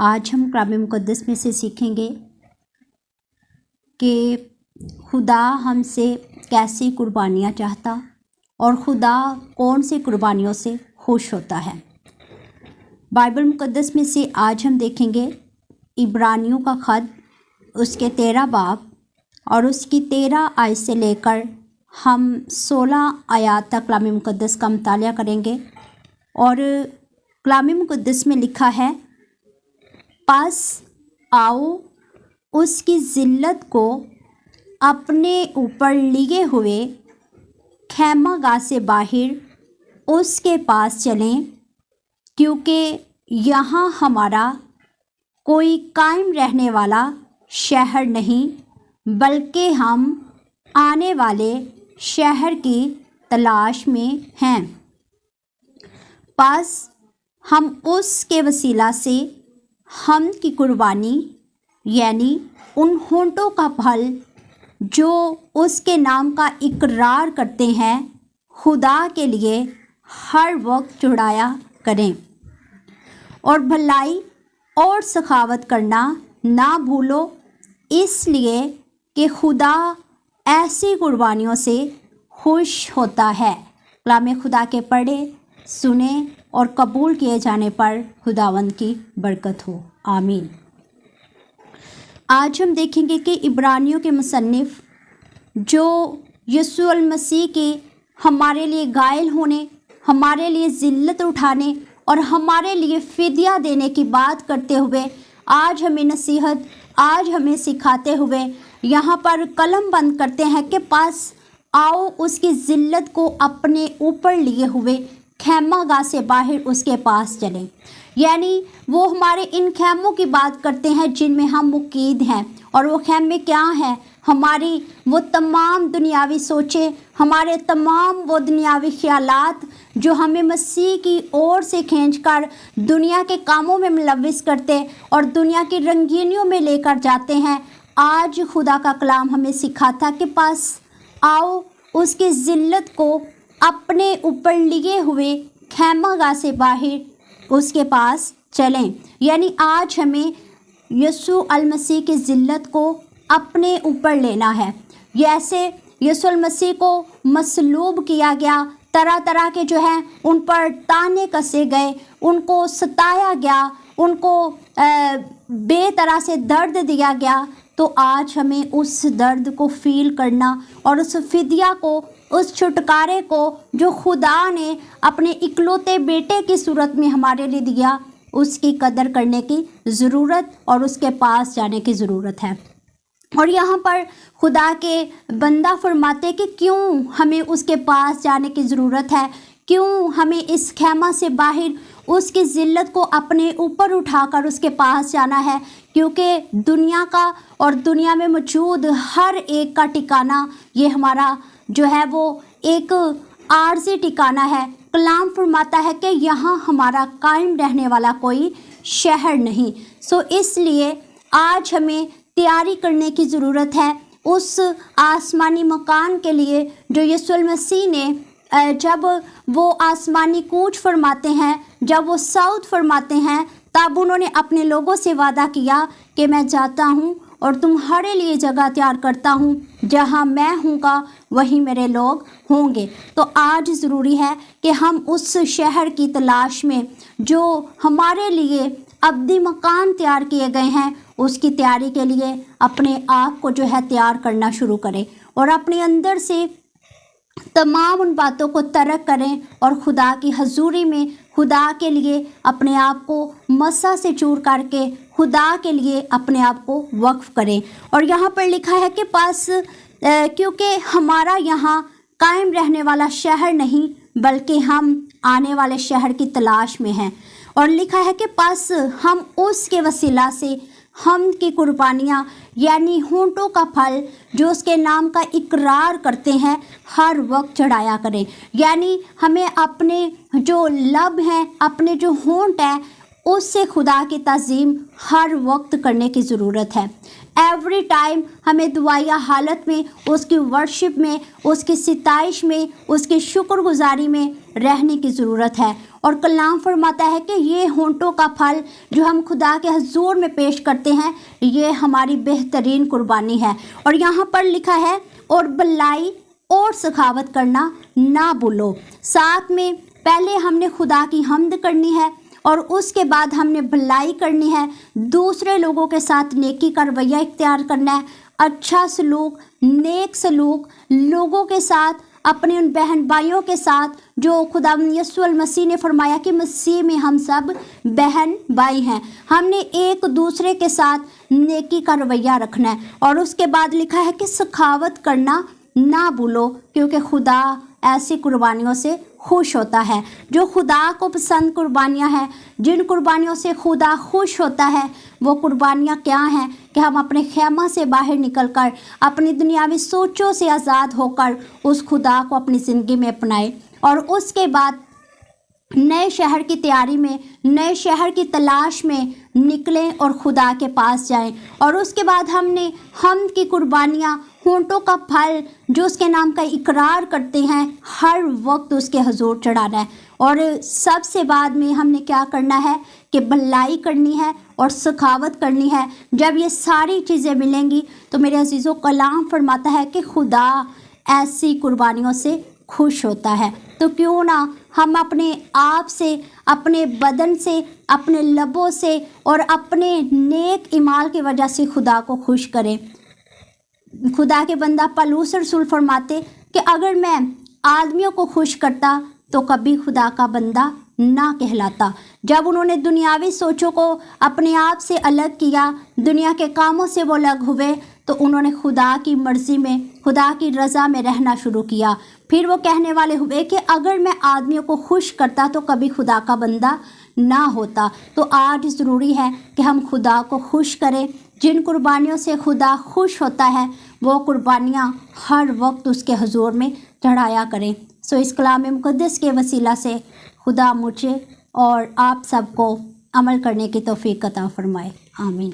آج ہم کلام مقدس میں سے سیکھیں گے کہ خدا ہم سے کیسی قربانیاں چاہتا اور خدا کون سی قربانیوں سے خوش ہوتا ہے۔ بائبل مقدس میں سے آج ہم دیکھیں گے عبرانیوں کا خط، اس کے 13 باب اور اس کی 13 آیت سے لے کر ہم 16 آیات تک کلام مقدس کا مطالعہ کریں گے۔ اور کلام مقدس میں لکھا ہے، پس آؤ اس کی ذلت کو اپنے اوپر لیے ہوئے خیمہ گاہ سے باہر اس کے پاس چلیں، کیونکہ یہاں ہمارا کوئی قائم رہنے والا شہر نہیں، بلکہ ہم آنے والے شہر کی تلاش میں ہیں۔ پس ہم اس کے وسیلہ سے حمد کی قربانی یعنی ان ہونٹوں کا پھل جو اس کے نام کا اقرار کرتے ہیں، خدا کے لیے ہر وقت چڑھایا کریں، اور بھلائی اور سخاوت کرنا نہ بھولو، اس لیے کہ خدا ایسی قربانیوں سے خوش ہوتا ہے۔ کلام خدا کے پڑھے، سنیں اور قبول کیے جانے پر خداوند کی برکت ہو، آمین۔ آج ہم دیکھیں گے کہ عبرانیوں کے مصنف جو یسوع المسیح کے ہمارے لیے غائل ہونے، ہمارے لیے ذلت اٹھانے اور ہمارے لیے فدیہ دینے کی بات کرتے ہوئے آج ہمیں نصیحت، آج ہمیں سکھاتے ہوئے یہاں پر قلم بند کرتے ہیں کہ پس آؤ اس کی ذلت کو اپنے اوپر لیے ہوئے خیمہ گاہ سے باہر اس کے پاس چلیں، یعنی وہ ہمارے ان خیموں کی بات کرتے ہیں جن میں ہم مقید ہیں۔ اور وہ خیمے کیا ہیں؟ ہماری وہ تمام دنیاوی سوچیں، ہمارے تمام وہ دنیاوی خیالات جو ہمیں مسیح کی اور سے کھینچ کر دنیا کے کاموں میں ملوث کرتے اور دنیا کی رنگینیوں میں لے کر جاتے ہیں۔ آج خدا کا کلام ہمیں سکھاتا کہ پس آؤ اس کی ذلت کو اپنے اوپر لیے ہوئے خیمہ گاہ سے باہر اس کے پاس چلیں، یعنی آج ہمیں یسوع المسیح کی ذلت کو اپنے اوپر لینا ہے۔ جیسے یسوع المسیح کو مصلوب کیا گیا، طرح طرح کے جو ہیں ان پر تانے کسے گئے، ان کو ستایا گیا، ان کو بے طرح سے درد دیا گیا، تو آج ہمیں اس درد کو فیل کرنا اور اس فدیہ کو، اس چھٹکارے کو جو خدا نے اپنے اکلوتے بیٹے کی صورت میں ہمارے لیے دیا، اس کی قدر کرنے کی ضرورت اور اس کے پاس جانے کی ضرورت ہے۔ اور یہاں پر خدا کے بندہ فرماتے کہ کیوں ہمیں اس کے پاس جانے کی ضرورت ہے، کیوں ہمیں اس خیمہ سے باہر اس کی ذلت کو اپنے اوپر اٹھا کر اس کے پاس جانا ہے، کیونکہ دنیا کا اور دنیا میں موجود ہر ایک کا ٹھکانہ یہ ہمارا جو ہے وہ ایک عارضی ٹھکانہ ہے۔ کلام فرماتا ہے کہ یہاں ہمارا قائم رہنے والا کوئی شہر نہیں، اس لیے آج ہمیں تیاری کرنے کی ضرورت ہے اس آسمانی مکان کے لیے جو یسوع المسیح نے جب وہ آسمانی کوچ فرماتے ہیں، جب وہ صعود فرماتے ہیں، تب انہوں نے اپنے لوگوں سے وعدہ کیا کہ میں جاتا ہوں اور تمہارے لیے جگہ تیار کرتا ہوں، جہاں میں ہوں گا وہیں میرے لوگ ہوں گے۔ تو آج ضروری ہے کہ ہم اس شہر کی تلاش میں جو ہمارے لیے ابدی مکان تیار کیے گئے ہیں، اس کی تیاری کے لیے اپنے آپ کو جو ہے تیار کرنا شروع کریں اور اپنے اندر سے تمام ان باتوں کو ترک کریں اور خدا کی حضوری میں خدا کے لیے اپنے آپ کو مسح سے چور کر کے خدا کے لیے اپنے آپ کو وقف کریں۔ اور یہاں پر لکھا ہے کہ پس کیونکہ ہمارا یہاں قائم رہنے والا شہر نہیں، بلکہ ہم آنے والے شہر کی تلاش میں ہیں۔ اور لکھا ہے کہ پس ہم اس کے وسیلہ سے حمد کی قربانیاں یعنی ہونٹوں کا پھل جو اس کے نام کا اقرار کرتے ہیں ہر وقت چڑھایا کریں، یعنی ہمیں اپنے جو لب ہیں، اپنے جو ہونٹ ہیں، اس سے خدا کی تعظیم ہر وقت کرنے کی ضرورت ہے۔ ایوری ٹائم ہمیں دعائیہ حالت میں اس کی ورشپ میں، اس کی ستائش میں، اس کی شکر گزاری میں رہنے کی ضرورت ہے۔ اور کلام فرماتا ہے کہ یہ ہونٹوں کا پھل جو ہم خدا کے حضور میں پیش کرتے ہیں یہ ہماری بہترین قربانی ہے۔ اور یہاں پر لکھا ہے اور بھلائی اور سخاوت کرنا نہ بھولو۔ ساتھ میں پہلے ہم نے خدا کی حمد کرنی ہے اور اس کے بعد ہم نے بھلائی کرنی ہے، دوسرے لوگوں کے ساتھ نیکی کا رویہ اختیار کرنا ہے، اچھا سلوک، نیک سلوک لوگوں کے ساتھ، اپنے ان بہن بھائیوں کے ساتھ جو خدا یسوع المسیح نے فرمایا کہ مسیح میں ہم سب بہن بھائی ہیں۔ ہم نے ایک دوسرے کے ساتھ نیکی کا رویہ رکھنا ہے، اور اس کے بعد لکھا ہے کہ سخاوت کرنا نہ بھولو، کیونکہ خدا ایسی قربانیوں سے خوش ہوتا ہے۔ جو خدا کو پسند قربانیاں ہیں، جن قربانیوں سے خدا خوش ہوتا ہے، وہ قربانیاں کیا ہیں کہ ہم اپنے خیمہ سے باہر نکل کر اپنی دنیاوی سوچوں سے آزاد ہو کر اس خدا کو اپنی زندگی میں اپنائیں، اور اس کے بعد نئے شہر کی تیاری میں، نئے شہر کی تلاش میں نکلیں اور خدا کے پاس جائیں۔ اور اس کے بعد ہم نے حمد کی قربانیاں، ہونٹوں کا پھل جو اس کے نام کا اقرار کرتے ہیں، ہر وقت اس کے حضور چڑھانا ہے۔ اور سب سے بعد میں ہم نے کیا کرنا ہے کہ بھلائی کرنی ہے اور سخاوت کرنی ہے۔ جب یہ ساری چیزیں ملیں گی تو میرے عزیزوں کلام فرماتا ہے کہ خدا ایسی قربانیوں سے خوش ہوتا ہے۔ تو کیوں نہ ہم اپنے آپ سے، اپنے بدن سے، اپنے لبوں سے اور اپنے نیک اعمال کی وجہ سے خدا کو خوش کریں۔ خدا کے بندہ پولس رسول فرماتے کہ اگر میں آدمیوں کو خوش کرتا تو کبھی خدا کا بندہ نہ کہلاتا۔ جب انہوں نے دنیاوی سوچوں کو اپنے آپ سے الگ کیا، دنیا کے کاموں سے وہ الگ ہوئے، تو انہوں نے خدا کی مرضی میں، خدا کی رضا میں رہنا شروع کیا۔ پھر وہ کہنے والے ہوئے کہ اگر میں آدمیوں کو خوش کرتا تو کبھی خدا کا بندہ نہ ہوتا۔ تو آج ضروری ہے کہ ہم خدا کو خوش کریں۔ جن قربانیوں سے خدا خوش ہوتا ہے وہ قربانیاں ہر وقت اس کے حضور میں چڑھایا کریں۔ اس کلام مقدس کے وسیلہ سے خدا مجھے اور آپ سب کو عمل کرنے کی توفیق عطا فرمائے۔ آمین۔